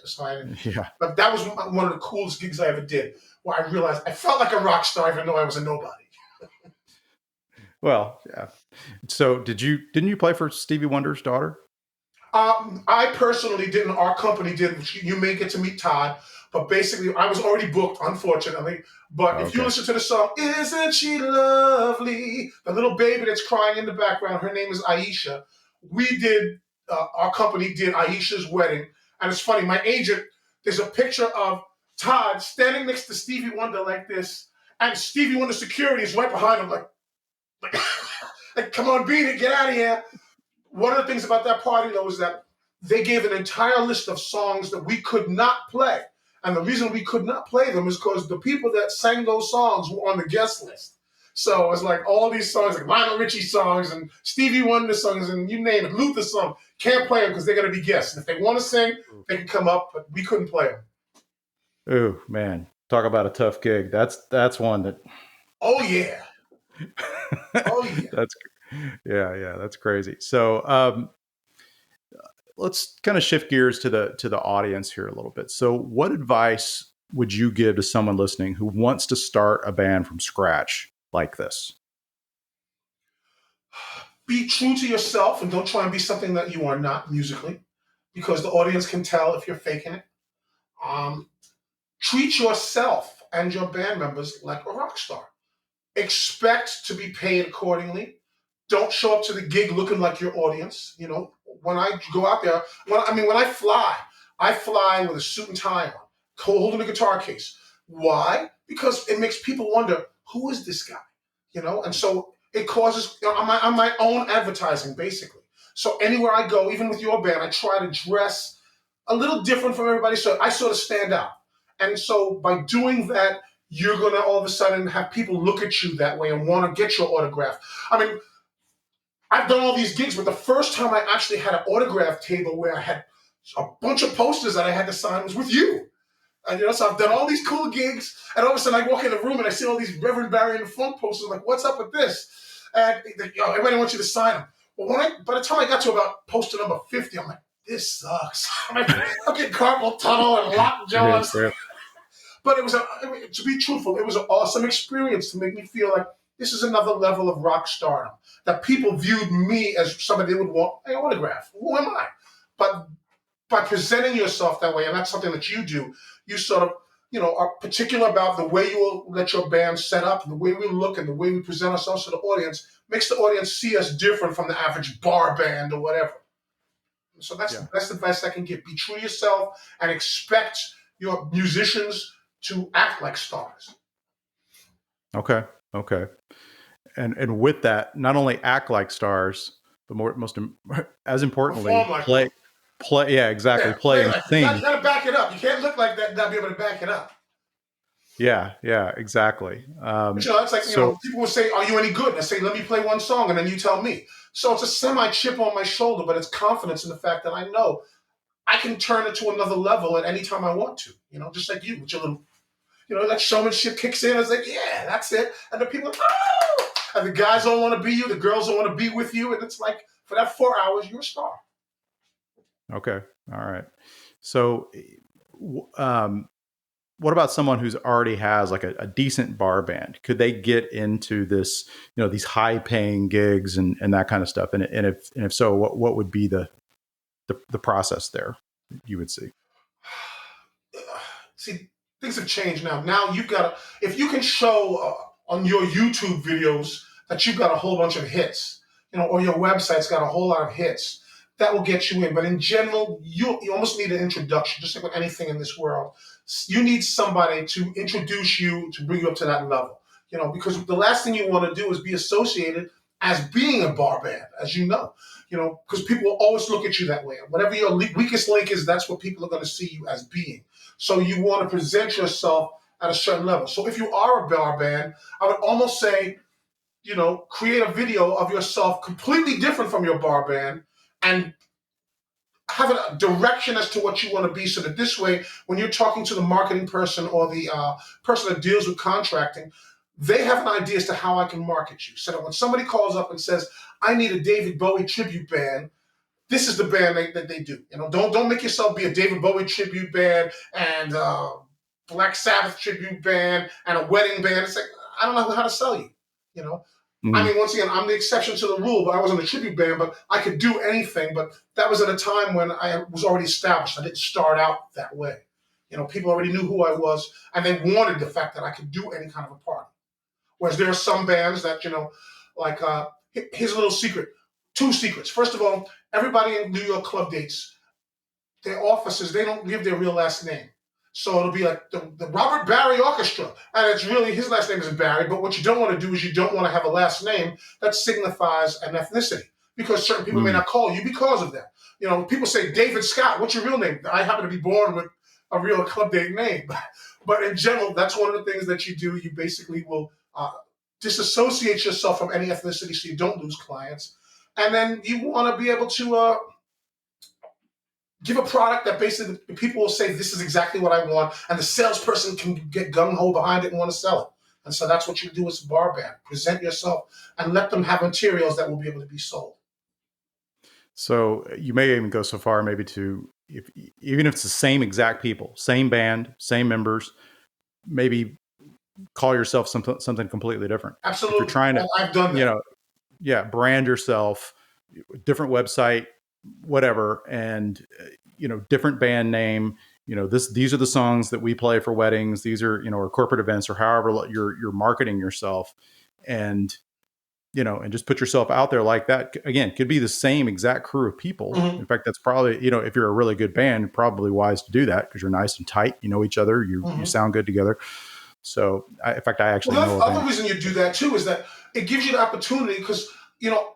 Yeah.
But that was one of the coolest gigs I ever did, where I realized I felt like a rock star even though I was a nobody.
Well, yeah. So didn't you play for Stevie Wonder's daughter?
I personally didn't. Our company did. You may get to meet Todd, but basically, I was already booked, unfortunately. But if you
Okay.
listen to the song, "Isn't She Lovely?" The little baby that's crying in the background, her name is Aisha. We did, our company did Aisha's wedding. And it's funny, my agent, there's a picture of Todd standing next to Stevie Wonder like this, and Stevie Wonder security is right behind him, like, like, "Come on, beat it, get out of here." One of the things about that party, though, is that they gave an entire list of songs that we could not play. And the reason we could not play them is because the people that sang those songs were on the guest list. So it's like all these songs, like Lionel Richie songs and Stevie Wonder songs and you name it, Luther song, can't play them because they're going to be guests. And if they want to sing, they can come up, but we couldn't play them.
Ooh, man. Talk about a tough gig. That's one that
Oh, yeah. Oh, yeah.
that's yeah, that's crazy. So let's kind of shift gears to the audience here a little bit. So what advice would you give to someone listening who wants to start a band from scratch like this?
Be true to yourself and don't try and be something that you are not musically, because the audience can tell if you're faking it. Um, Treat yourself and your band members like a rock star. Expect to be paid accordingly. Don't show up to the gig looking like your audience. When I go out there, when I fly with a suit and tie on, holding a guitar case. Why? Because it makes people wonder, who is this guy? And so it causes, I'm my own advertising, basically. So anywhere I go, even with your band, I try to dress a little different from everybody, so I sort of stand out. And so by doing that, you're going to all of a sudden have people look at you that way and want to get your autograph. I mean, I've done all these gigs, but the first time I actually had an autograph table where I had a bunch of posters that I had to sign was with you. And so I've done all these cool gigs, and all of a sudden I walk in the room and I see all these Reverend Barry and the Funk posters. I'm like, what's up with this? And everybody wants you to sign them. Well, by the time I got to about poster number 50, I'm like, this sucks. I'm getting carpal tunnel and locked jaws.
Yeah.
But to be truthful, it was an awesome experience to make me feel like this is another level of rock stardom. That people viewed me as somebody they would want an autograph. Who am I? But by presenting yourself that way, and that's something that you do, you sort of, are particular about the way you will let your band set up, and the way we look, and the way we present ourselves to the audience, makes the audience see us different from the average bar band or whatever. So that's the best advice I can give. Be true to yourself and expect your musicians to act like stars.
Okay. And with that, not only act like stars, but as importantly, play. Yeah, exactly. Play and sing.
You got to back it up. You can't look like that and not be able to back it up.
Yeah, exactly.
It's like, people will say, "Are you any good?" And I say, "Let me play one song," and then you tell me. So it's a semi-chip on my shoulder, but it's confidence in the fact that I know I can turn it to another level at any time I want to. Just like you, with your little, that showmanship kicks in. It's like, yeah, that's it. And the people, oh! And the guys don't want to be you. The girls don't want to be with you. And it's like, for that 4 hours, you're a star.
Okay. All right. So, what about someone who's already has like a decent bar band? Could they get into this, these high paying gigs and that kind of stuff? And if so, what would be the process there you would see?
See, things have changed now. Now you've got if you can show on your YouTube videos that you've got a whole bunch of hits, or your website's got a whole lot of hits, that will get you in. But in general, you almost need an introduction, just like with anything in this world. You need somebody to introduce you, to bring you up to that level. Because the last thing you want to do is be associated as being a bar band, as you know. Because people will always look at you that way. Whatever your weakest link is, that's what people are going to see you as being. So you want to present yourself at a certain level. So if you are a bar band, I would almost say, create a video of yourself completely different from your bar band and have a direction as to what you want to be, so that this way, when you're talking to the marketing person or the person that deals with contracting, they have an idea as to how I can market you. So that when somebody calls up and says, I need a David Bowie tribute band, this is the band that they do. Don't make yourself be a David Bowie tribute band and Black Sabbath tribute band and a wedding band. It's like, I don't know how to sell you.
Mm-hmm.
I mean, once again, I'm the exception to the rule, but I wasn't a tribute band, but I could do anything. But that was at a time when I was already established. I didn't start out that way. People already knew who I was, and they wanted the fact that I could do any kind of a party. Whereas there are some bands that, like, here's a little secret. 2 secrets. First of all, everybody in New York club dates, their officers, they don't give their real last name. So it'll be like the Robert Barry Orchestra. And it's really, his last name isn't Barry, but what you don't want to do is you don't want to have a last name that signifies an ethnicity, because certain people may not call you because of that. People say, David Scott, what's your real name? I happen to be born with a real club date name. But in general, that's one of the things that you do. You basically will disassociate yourself from any ethnicity so you don't lose clients. And then you want to be able to give a product that basically people will say, this is exactly what I want, and the salesperson can get gung-ho behind it and want to sell it. And so that's what you do as a bar band. Present yourself and let them have materials that will be able to be sold.
So you may even go so far maybe to, even if it's the same exact people, same band, same members, maybe call yourself something completely different.
Absolutely.
If you're trying to,
I've done that.
brand yourself, different website, whatever, and different band name. These are the songs that we play for weddings. These are or corporate events, or however you're marketing yourself, and and just put yourself out there like that. Again, could be the same exact crew of people.
Mm-hmm.
In fact, that's probably if you're a really good band, probably wise to do that because you're nice and tight. You know each other. You sound good together. So, in fact, I actually know.
The other reason you do that too is that it gives you the opportunity because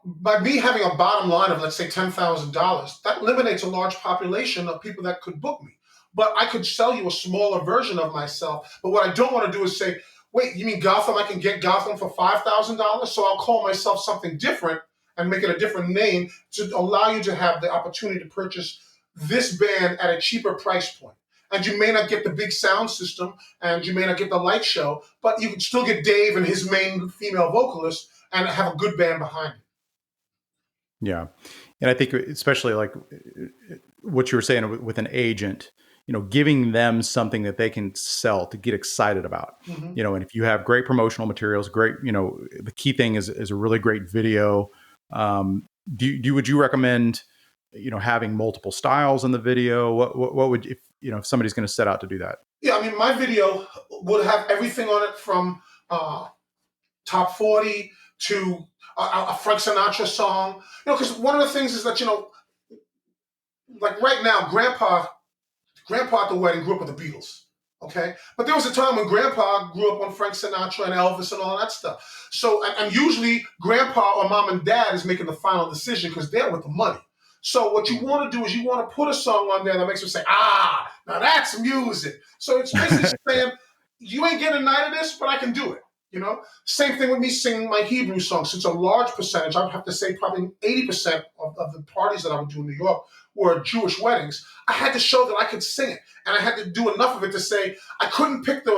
by me having a bottom line of let's say $10,000, that eliminates a large population of people that could book me. But I could sell you a smaller version of myself. But what I don't want to do is say, wait, you mean Gotham? I can get Gotham for $5,000, so I'll call myself something different and make it a different name to allow you to have the opportunity to purchase this band at a cheaper price point. And you may not get the big sound system, and you may not get the light show, but you can still get Dave and his main female vocalist and have a good band behind it.
Yeah. And I think especially like what you were saying with an agent, giving them something that they can sell to get excited about, and if you have great promotional materials, great, the key thing is a really great video. Would you recommend, having multiple styles in the video? What would, if somebody's going to set out to do that?
Yeah. I mean, my video would have everything on it from, top 40 to a Frank Sinatra song, because one of the things is that, like right now, Grandpa at the wedding grew up with the Beatles, okay? But there was a time when Grandpa grew up on Frank Sinatra and Elvis and all that stuff. So, and usually Grandpa or Mom and Dad is making the final decision because they're with the money. So what you want to do is you want to put a song on there that makes them say, now that's music. So it's basically saying, you ain't getting a night of this, but I can do it. Same thing with me singing my Hebrew songs. Since a large percentage, I would have to say probably 80% of the parties that I would do in New York were Jewish weddings. I had to show that I could sing it, and I had to do enough of it to say I couldn't pick the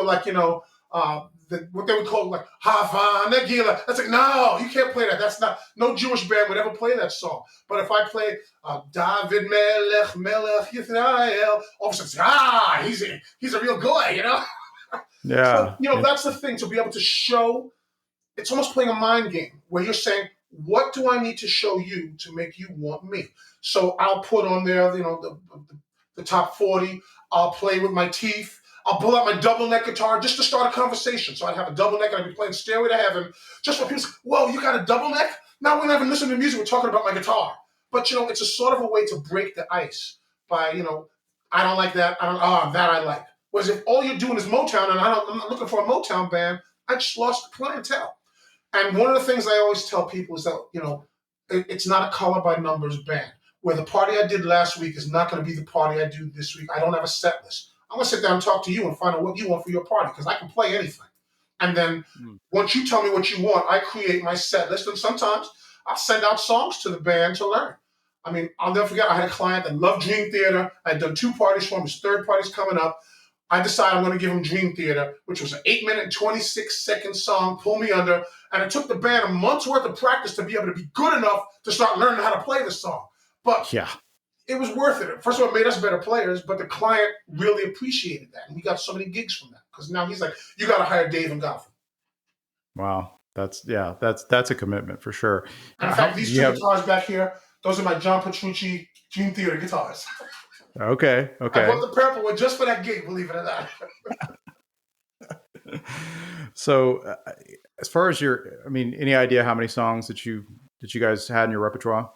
what they would call like Hava Nagila. That's like, no, you can't play that. That's not, no Jewish band would ever play that song. But if I play David Melech Yisrael, all of a sudden, he's a real guy,
Yeah.
So, that's the thing, to be able to show. It's almost playing a mind game where you're saying, what do I need to show you to make you want me? So I'll put on there, the top 40. I'll play with my teeth. I'll pull out my double neck guitar just to start a conversation. So I'd have a double neck and I'd be playing Stairway to Heaven just for people to say, whoa, you got a double neck? Now we're not even listening to music. We're talking about my guitar. But, it's a sort of a way to break the ice by, I don't like that. That I like. Whereas if all you're doing is Motown and I'm not looking for a Motown band, I just lost the clientele. And one of the things I always tell people is that, it's not a color by numbers band. Where the party I did last week is not going to be the party I do this week. I don't have a set list. I'm going to sit down and talk to you and find out what you want for your party because I can play anything. And then once you tell me what you want, I create my set list. And sometimes I'll send out songs to the band to learn. I mean, I'll never forget, I had a client that loved Dream Theater. I had done 2 parties for him. His 3rd party's coming up. I decided I'm going to give him Dream Theater, which was an 8-minute, 26-second song, Pull Me Under. And it took the band a month's worth of practice to be able to be good enough to start learning how to play the song. But it was worth it. First of all, it made us better players, but the client really appreciated that. And we got so many gigs from that because now he's like, you got to hire Dave and Gotham.
Wow. That's a commitment for sure.
And in fact, these 2 guitars back here, those are my John Petrucci Dream Theater guitars.
Okay.
I bought the purple one just for that gig, believe it or not.
So, as far as any idea how many songs that you guys had in your repertoire?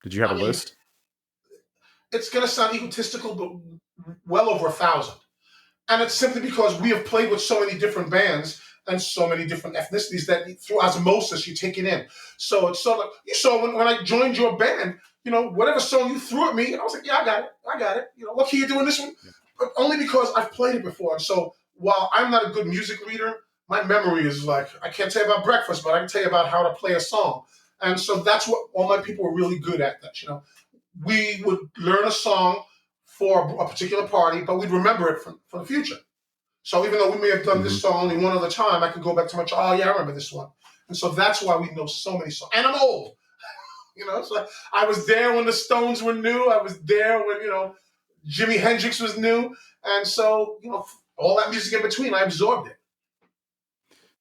Did you have a list?
It's going to sound egotistical, but well over 1,000. And it's simply because we have played with so many different bands and so many different ethnicities that through osmosis you take it in. So it's sort of like, you saw when I joined your band, whatever song you threw at me, I was like, yeah, I got it. What key you doing this one? But only because I've played it before. And so while I'm not a good music reader, my memory is like, I can't tell you about breakfast, but I can tell you about how to play a song. And so that's what all my people were really good at. That we would learn a song for a particular party, but we'd remember it for the future. So even though we may have done this song only one other time, I could go back to my child. Oh yeah, I remember this one. And so that's why we know so many songs. And I'm old. So I was there when the Stones were new. I was there when, Jimi Hendrix was new. And so, all that music in between, I absorbed it.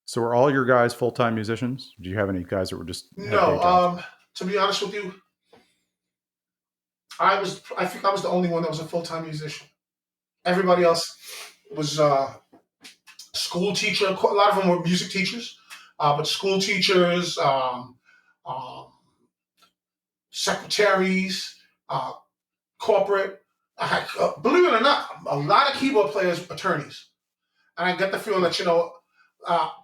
So are all your guys full-time musicians? Do you have any guys that were just had day
No,
jobs?
to be honest with you, I think I was the only one that was a full time musician. Everybody else was school teacher. A lot of them were music teachers, but school teachers, um, secretaries, uh, corporate. I had, believe it or not, a lot of keyboard players, attorneys, and I get the feeling that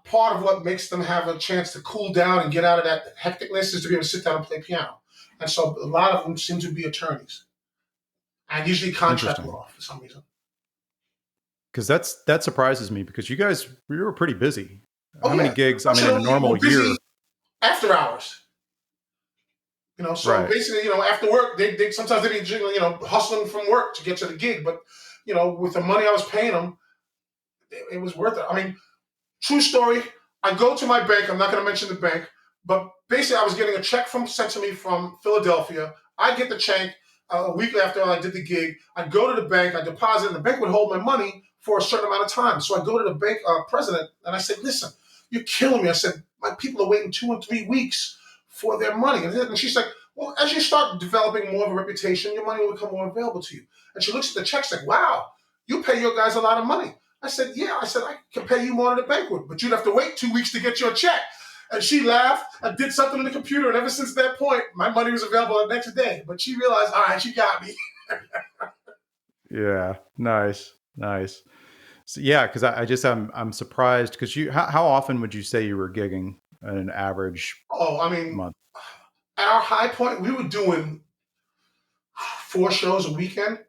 part of what makes them have a chance to cool down and get out of that hecticness is to be able to sit down and play piano. And so a lot of them seem to be attorneys and usually contract
Interesting.
law for some reason.
Because that surprises me because you were pretty busy.
Oh
How many
yeah,
gigs? I mean, in a
fortunately, we're
normal
busy
year,
after hours. So
right?
basically, after work, they sometimes they be hustling from work to get to the gig. But with the money I was paying them, it was worth it. I mean, true story. I go to my bank. I'm not going to mention the bank, but basically, I was getting a check sent to me from Philadelphia. I get the check a week after I did the gig. I go to the bank. I deposit, and the bank would hold my money for a certain amount of time. So I go to the bank president, and I said, "Listen, you're killing me." I said, "My people are waiting 2 and 3 weeks for their money." And she's like, "Well, as you start developing more of a reputation, your money will become more available to you." And she looks at the check, like, "Wow, you pay your guys a lot of money." I said, "Yeah." I said, "I can pay you more than the bank would, but you'd have to wait 2 weeks to get your check." And she laughed. I did something on the computer, and ever since that point, my money was available the next day. But she realized, all right, she got me.
Yeah, nice, nice. So, yeah, because I'm surprised because how often would you say you were gigging in an average
Oh, I mean,
month?
at our high point, we were doing 4 shows a weekend,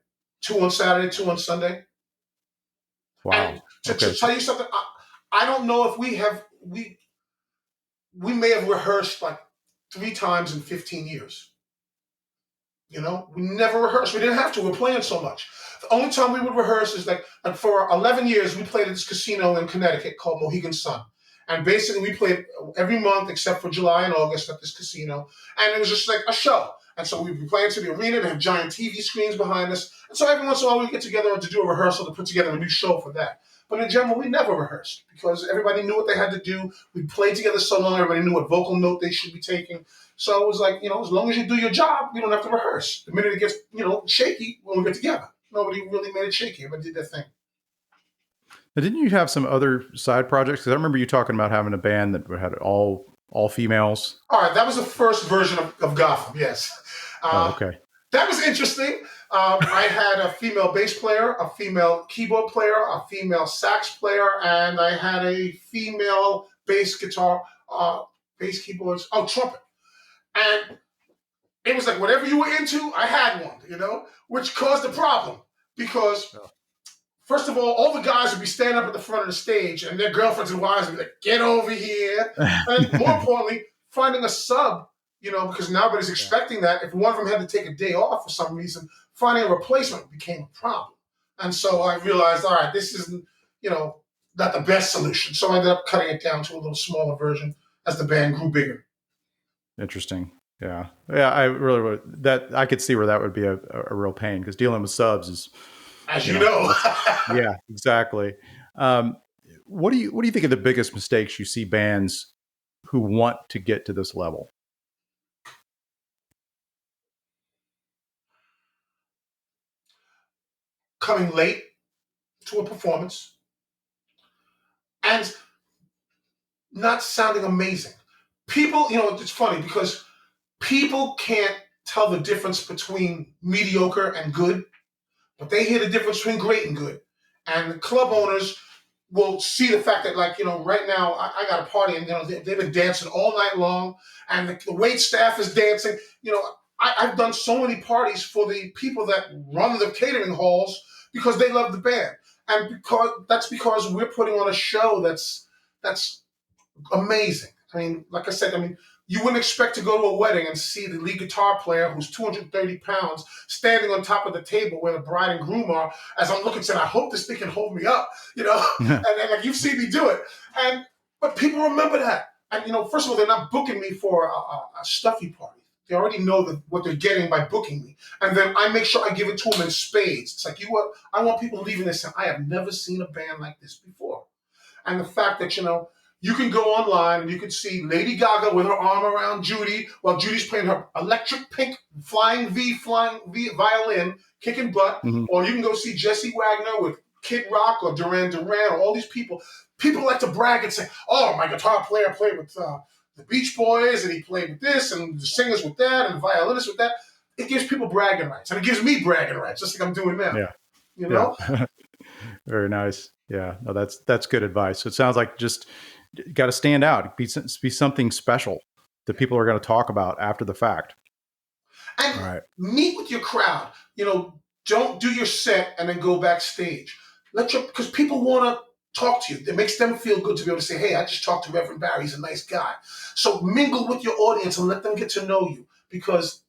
2 on Saturday, 2 on Sunday. And
Wow.
to
Okay.
tell you something, I don't know if we may have rehearsed like 3 times in 15 years. We never rehearsed. We didn't have to. We're playing so much. The only time we would rehearse is like for 11 years, we played at this casino in Connecticut called Mohegan Sun. And basically, we played every month except for July and August at this casino. And it was just like a show. And so we'd be playing to the arena. They had giant TV screens behind us. And so every once in a while, we'd get together to do a rehearsal to put together a new show for that. But in general, we never rehearsed because everybody knew what they had to do. We played together so long, everybody knew what vocal note they should be taking. So it was like, as long as you do your job, you don't have to rehearse. The minute it gets, shaky, when we get together. Nobody really made it shaky. Everybody did their thing.
Now, didn't you have some other side projects? Because I remember you talking about having a band that had all females.
All right, that was the first version of Gotham, yes.
Oh,
Uh,
okay.
that was interesting. I had a female bass player, a female keyboard player, a female sax player, and I had a female bass guitar, bass keyboards, trumpet. And it was like whatever you were into, I had one, which caused a problem because
Oh.
first of all the guys would be standing up at the front of the stage and their girlfriends and wives would be like, "Get over here." And more importantly, finding a sub, because nobody's expecting that. If one of them had to take a day off for some reason, finding a replacement became a problem. And so I realized, all right, this isn't, not the best solution. So I ended up cutting it down to a little smaller version as the band grew bigger.
Interesting. Yeah. Yeah. I really that I could see where that would be a real pain because dealing with subs is,
As
you
you
know,
know.
yeah, exactly. Um, what do you think are the biggest mistakes you see bands who want to get to this level?
Coming late to a performance and not sounding amazing. People, it's funny because people can't tell the difference between mediocre and good, but they hear the difference between great and good. And club owners will see the fact that, like, right now I got a party and, they've been dancing all night long and the wait staff is dancing. I've done so many parties for the people that run the catering halls because they love the band. And because we're putting on a show that's amazing. I mean, like I said, you wouldn't expect to go to a wedding and see the lead guitar player who's 230 pounds standing on top of the table where the bride and groom are. As I'm looking, saying, "I hope this thing can hold me up," and like you've seen me do it. But people remember that. And first of all, they're not booking me for a stuffy party. They already know what they're getting by booking me. And then I make sure I give it to them in spades. It's like, I want people leaving this saying, "I have never seen a band like this before." And the fact that, You can go online and you can see Lady Gaga with her arm around Judy while Judy's playing her electric pink flying V violin, kicking butt.
Mhm.
Or you can go see Jesse Wagner with Kid Rock or Duran Duran or all these people. People like to brag and say, "Oh, my guitar player played with the Beach Boys, and he played with this, and the singers with that, and the violinists with that." It gives people bragging rights, and it gives me bragging rights, just like I'm doing now.
Yeah.
You
Yeah.
know?
Very nice. Yeah. No, that's good advice. So it sounds like just got to stand out, be something special that people are going to talk about after the fact.
And
All right.
meet with your crowd. Don't do your set and then go backstage. Because people want to talk to you. It makes them feel good to be able to say, "Hey, I just talked to Reverend Barry. He's a nice guy." So mingle with your audience and let them get to know you, because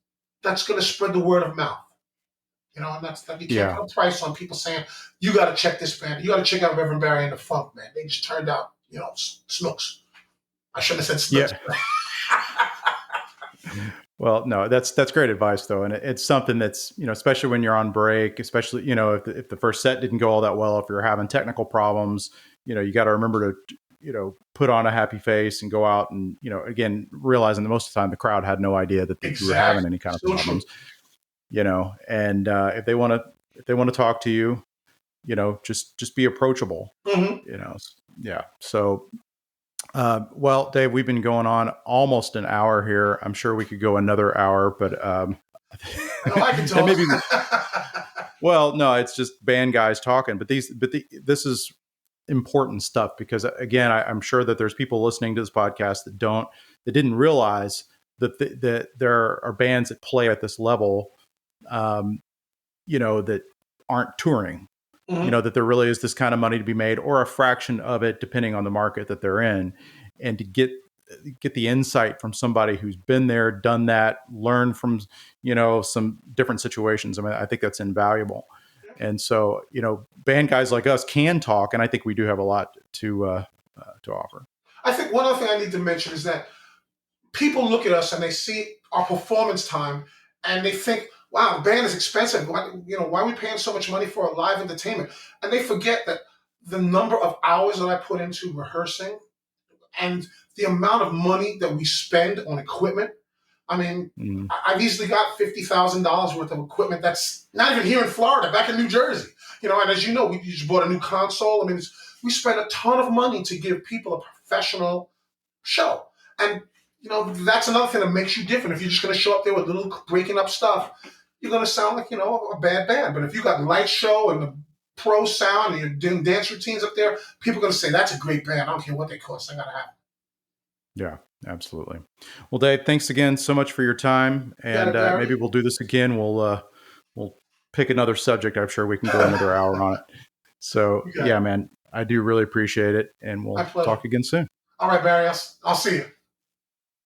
that's going to spread the word of mouth. And that's that you can't
Yeah.
put a price on people saying, "You got to check this band. You got to check out Reverend Barry and the Funk, man. They just turned out, snooks." I shouldn't have said snooks.
Yeah. Well, no, that's great advice though. And it's something that's, especially when you're on break, especially, if the first set didn't go all that well, if you're having technical problems, you got to remember to, put on a happy face and go out and, again, realizing that most of the time the crowd had no idea that you were having any kind of problems, and if they want to talk to you, just be approachable,
Mm-hmm.
yeah. So, well, Dave, we've been going on almost an hour here. I'm sure we could go another hour, but
I can talk.
maybe. Well, no, it's just band guys talking. But this is important stuff because, again, I'm sure that there's people listening to this podcast that didn't realize that there are bands that play at this level, that aren't touring.
Mm-hmm.
That there really is this kind of money to be made, or a fraction of it, depending on the market that they're in, and to get the insight from somebody who's been there, done that, learned from some different situations. I mean, I think that's invaluable. And so, band guys like us can talk, and I think we do have a lot to offer.
I think one other thing I need to mention is that people look at us and they see our performance time and they think, "Wow, the band is expensive. Why are we paying so much money for a live entertainment?" And they forget that the number of hours that I put into rehearsing and the amount of money that we spend on equipment. I mean, I've easily got $50,000 worth of equipment that's not even here in Florida, back in New Jersey. And as you know, we just bought a new console. I mean, we spent a ton of money to give people a professional show. And that's another thing that makes you different. If you're just going to show up there with little breaking up stuff, you're going to sound like, a bad band. But if you got light show and the pro sound and you're doing dance routines up there, people are going to say, "That's a great band. I don't care what they cost. I got to have it."
Yeah, absolutely. Well, Dave, thanks again so much for your time. And maybe we'll do this again. We'll pick another subject. I'm sure we can go another hour on it. So yeah, man, I do really appreciate it. And we'll talk again soon.
All right, Barry, I'll see you.